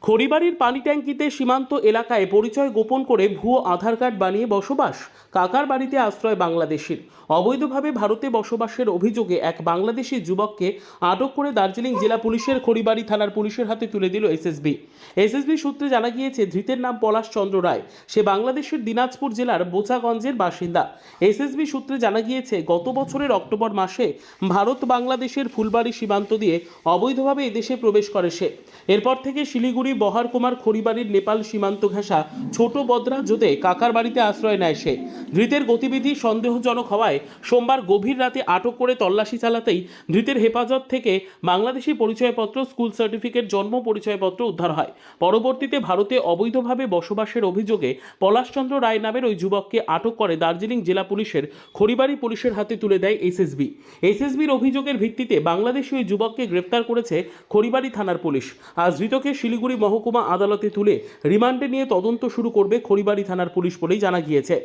খড়িবাড়ির পানি ট্যাঙ্কিতে সীমান্ত এলাকায় পরিচয় গোপন করে ভুয়ো আধার কার্ড বানিয়ে বসবাস। কাকার বাড়িতে আশ্রয় বাংলাদেশির। অবৈধভাবে ভারতে বসবাসের অভিযোগে এক বাংলাদেশি যুবককে আটক করে দার্জিলিং জেলা পুলিশের খড়িবাড়ি থানার পুলিশের হাতে তুলে দিল এসএসবি সূত্রে জানা গিয়েছে, ধৃতের নাম পলাশ চন্দ্র রায়। সে বাংলাদেশের দিনাজপুর জেলার বোচাগঞ্জের বাসিন্দা। এসএসবি সূত্রে জানা গিয়েছে, গত বছরের অক্টোবর মাসে ভারত বাংলাদেশের ফুলবাড়ি সীমান্ত দিয়ে অবৈধভাবে এদেশে প্রবেশ করে সে। এরপর থেকে শিলিগুড়ি, বহারকুমার, খড়িবাড়ির নেপাল সীমান্ত ঘেঁষা ছোট বদ্রা জোতে কাকার বাড়িতে আশ্রয় নেয় সে। ধৃতের গতিবিধি সন্দেহজনক হওয়ায় সোমবার গভীর রাতে আটক করে তল্লাশি চালাতেই ধৃতের হেফাজত থেকে বাংলাদেশি পরিচয়পত্র, স্কুল সার্টিফিকেট, জন্ম পরিচয়পত্র উদ্ধার হয়। পরবর্তীতে ভারতে অবৈধভাবে বসবাসের অভিযোগে পলাশচন্দ্র রায় নামের ওই যুবককে আটক করে দার্জিলিং জেলা পুলিশের খড়িবাড়ি পুলিশের হাতে তুলে দেয় এসএসবির অভিযোগের ভিত্তিতে বাংলাদেশি ওই যুবককে গ্রেপ্তার করেছে খড়িবাড়ি থানার পুলিশ। আজ ধৃতকে শিলিগুড়ি মহকুমা আদালতে তুলে রিমান্ডে নিয়ে তদন্ত শুরু করবে খড়িবাড়ি থানার পুলিশ বলেই জানা গিয়েছে।